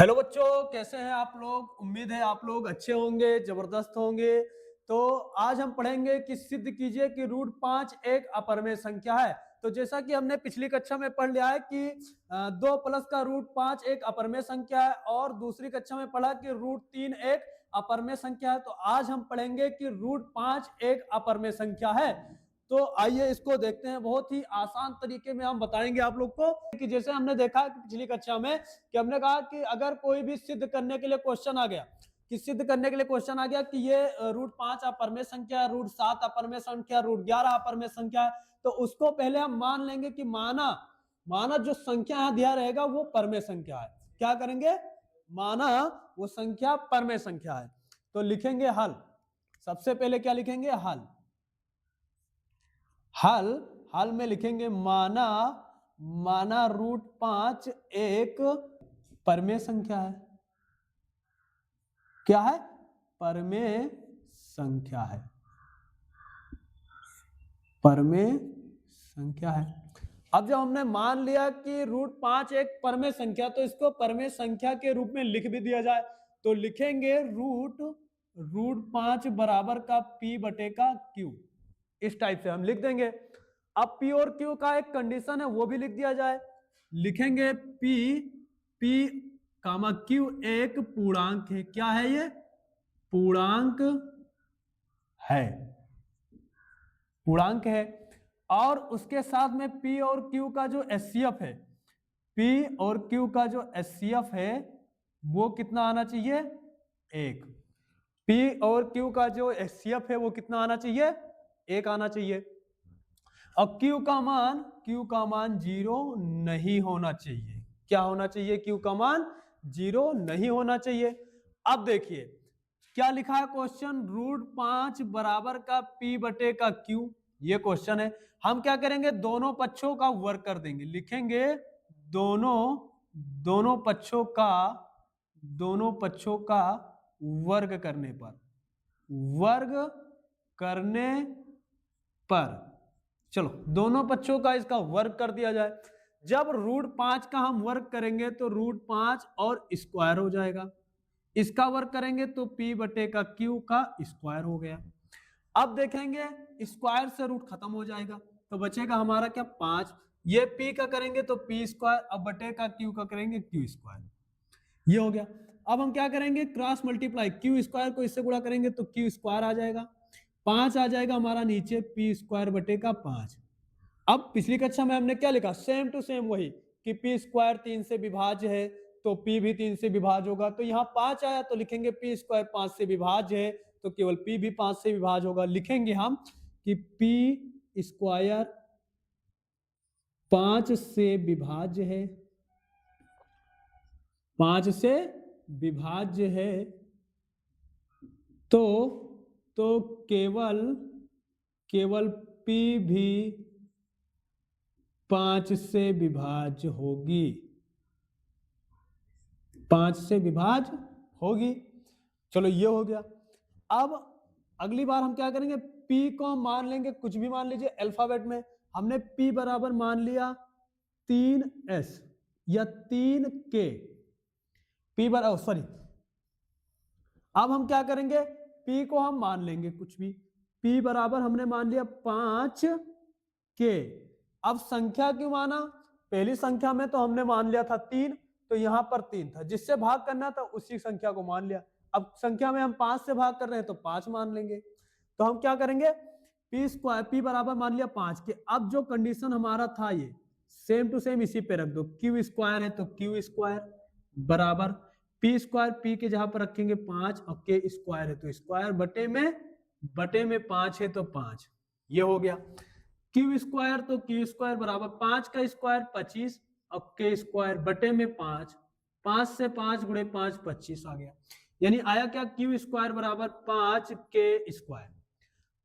Hello बच्चों, कैसे हैं आप लोग। उम्मीद है आप लोग अच्छे होंगे, जबरदस्त होंगे। तो आज हम पढ़ेंगे कि सिद्ध कीजिए कि रूट 5 एक अपरिमेय संख्या है। तो जैसा कि हमने पिछली कक्षा में पढ़ लिया है कि 2 प्लस का रूट 5 एक अपरिमेय संख्या है, और दूसरी कक्षा में पढ़ा कि रूट 3 एक अपरिमेय संख्या है। तो आज हम पढ़ेंगे कि रूट 5 एक अपरिमेय संख्या है। तो आइए इसको देखते हैं। बहुत ही आसान तरीके में हम बताएंगे आप लोग को कि जैसे हमने देखा कि पिछली कक्षा में कि हमने कहा कि अगर कोई भी सिद्ध करने के लिए क्वेश्चन आ गया कि ये रूट 5 अपरिमेय संख्या, रूट 7 अपरिमेय संख्या, रूट 11 अपरिमेय संख्या है, तो उसको पहले हम मान लेंगे कि माना माना जो संख्या यहां दिया रहेगा वो परमेय संख्या है। क्या करेंगे? माना वो संख्या परमेय संख्या है। तो लिखेंगे हल। सबसे पहले क्या लिखेंगे? हल। हल हल में लिखेंगे माना रूट 5 एक परमेय संख्या है। क्या है? परमेय संख्या है। परमेय संख्या है। अब जब हमने मान लिया कि रूट 5 एक परमेय संख्या, तो इसको परमेय संख्या के रूप में लिख भी दिया जाए। तो लिखेंगे रूट 5 बराबर का पी बटे का क्यू। इस टाइप से हम लिख देंगे। अब पी और क्यू का एक कंडीशन है, वो भी लिख दिया जाए। लिखेंगे पी कामा क्यू एक पूर्णांक है। क्या है ये? पूर्णांक है। पूर्णांक है। और उसके साथ में पी और क्यू का जो एचसीएफ है, पी और क्यू का जो एचसीएफ है वो कितना आना चाहिए? एक। पी और क्यू का जो एचसीएफ है वो कितना आना चाहिए? एक आना चाहिए। अब क्यू का मान 0 नहीं होना चाहिए। क्या होना चाहिए? क्यू का मान 0 नहीं होना चाहिए। अब देखिए क्या लिखा है क्वेश्चन, रूट 5 बराबर का पी बटे का क्यू। ये क्वेश्चन है। हम क्या करेंगे? दोनों पक्षों का वर्ग कर देंगे। लिखेंगे दोनों दोनों पक्षों का दोनों पक्षों का वर्ग करने पर वर्ग करने पर चलो दोनों पक्षों का इसका वर्ग कर दिया जाए। जब रूट 5 का हम वर्ग करेंगे तो रूट 5 और स्क्वायर हो जाएगा। इसका वर्ग करेंगे तो पी बटे का क्यू का स्क्वायर हो गया। अब देखेंगे स्क्वायर से रूट खत्म हो जाएगा, तो बचेगा हमारा क्या? 5। ये पी का करेंगे तो पी स्क्वायर, अब बटे का क्यू का करेंगे क्यू स्क्वायर। ये हो गया। अब हम क्या करेंगे? क्रॉस मल्टीप्लाई, क्यू स्क्वायर को इससे गुणा करेंगे तो क्यू स्क्वायर आ जाएगा। 5 आ जाएगा हमारा नीचे, पी स्क्वायर बटे का 5। अब पिछली कक्षा में हमने क्या लिखा? सेम टू सेम वही कि पी स्क्वायर 3 से विभाज्य है तो पी भी 3 से विभाज्य होगा। तो यहाँ 5 आया तो लिखेंगे पी स्क्वायर 5 से विभाज्य है तो केवल पी भी 5 से विभाज्य होगा। लिखेंगे हम कि पी स्क्वायर 5 से विभाज्य है, 5 से विभाज्य है। तो केवल केवल पी भी 5 से विभाज्य होगी, 5 से विभाज्य होगी। चलो ये हो गया। अब अगली बार हम क्या करेंगे? P को हम मान लेंगे, कुछ भी मान लीजिए अल्फाबेट में। हमने P बराबर मान लिया 3s या 3k। P बराबर सॉरी, अब हम क्या करेंगे? P को हम मान लेंगे कुछ भी। P बराबर हमने मान लिया 5k। अब संख्या क्यों माना? पहली संख्या में तो हमने मान लिया था 3, तो यहां पर 3 था, जिससे भाग करना था उसी संख्या को मान लिया। अब संख्या में हम 5 से भाग कर रहे हैं तो 5 मान लेंगे। तो हम क्या करेंगे? पी स्क्वायर, पी बराबर मान लिया 5 के। अब जो कंडीशन हमारा था ये सेम टू सेम इसी पे रख दो। क्यू स्क्वायर है तो क्यू स्क्वायर बराबर पी स्क्वायर, पी के जहां पर रखेंगे 5 और के स्क्वायर है तो स्क्वायर बटे में 5 है तो 5। ये हो गया। क्यू स्क्वायर तो क्यू स्क्वायर बराबर 5 का स्क्वायर 25 और के स्क्वायर बटे में 5। 5 से 5 गुणे 5 25 आ गया। यानी आया क्या? क्यू स्क्वायर बराबर 5 के स्क्वायर।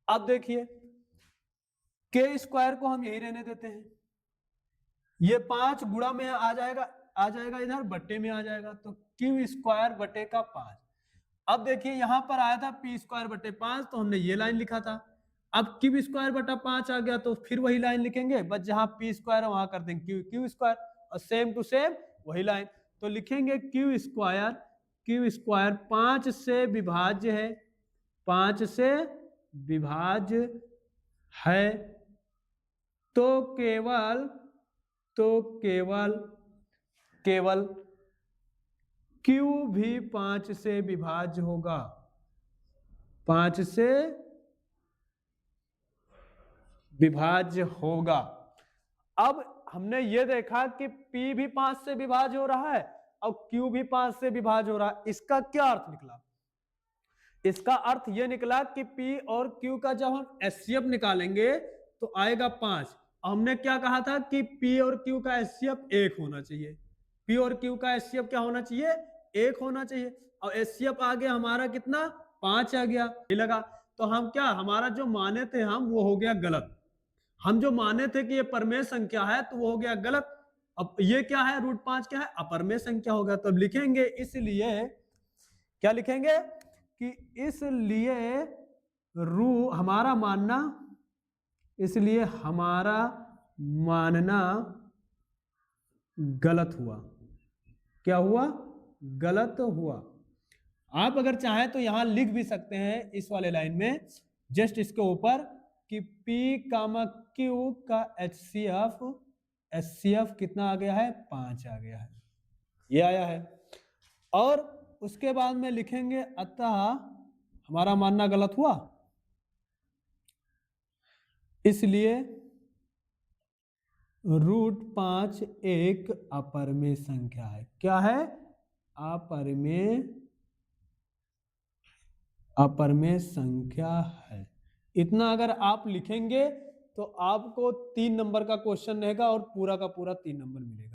अब देखिए के स्क्वायर को हम यही रहने देते हैं। ये 5 गुणा में आ जाएगा इधर बटे में आ जाएगा, तो क्यू स्क्वायर बटे का 5। अब देखिए यहां पर आया था पी स्क्वायर बटे 5, तो हमने ये लाइन लिखा था। अब क्यू स्क्वायर बटा 5 आ गया तो फिर वही लाइन लिखेंगे, बस जहां पी स्क्वायर है वहां कर देंगे क्यू स्क्वायर, और सेम टू सेम वही लाइन। तो लिखेंगे क्यू स्क्वायर 5 से विभाज्य है, 5 से विभाज्य है, तो केवल क्यू भी 5 से विभाज्य होगा, 5 से विभाज्य होगा। अब हमने ये देखा कि P भी 5 से विभाज्य हो रहा है और Q भी 5 से विभाज्य हो रहा है। इसका क्या अर्थ निकला? इसका अर्थ ये निकला कि P और Q का जब हम HCF निकालेंगे तो आएगा 5। हमने क्या कहा था कि P और Q का HCF 1 होना चाहिए। P और Q का HCF क्या होना चाहिए? 1 होना चाहिए। और HCF आ गया हमारा कितना? 5 आ गया। लगा तो हम क्या, हमारा जो माने थे हम, वो हो गया गलत। हम जो माने थे कि ये परमेय संख्या है तो वो हो गया गलत। अब ये क्या है? √5 क्या है? अपरमेय संख्या होगा। तो अब लिखेंगे इसलिए, क्या लिखेंगे कि इसलिए हमारा मानना, इसलिए हमारा मानना गलत हुआ। क्या हुआ? गलत हुआ। आप अगर चाहें तो यहां लिख भी सकते हैं इस वाले लाइन में, जस्ट इसके ऊपर, कि P, Q का HCF कितना आ गया है? 5 आ गया है, ये आया है। और उसके बाद में लिखेंगे अतः हमारा मानना गलत हुआ, इसलिए √5 एक अपरमेय संख्या है। क्या है? अपरमेय संख्या है। इतना अगर आप लिखेंगे तो आपको 3 नंबर का क्वेश्चन रहेगा और पूरा का पूरा 3 नंबर मिलेगा।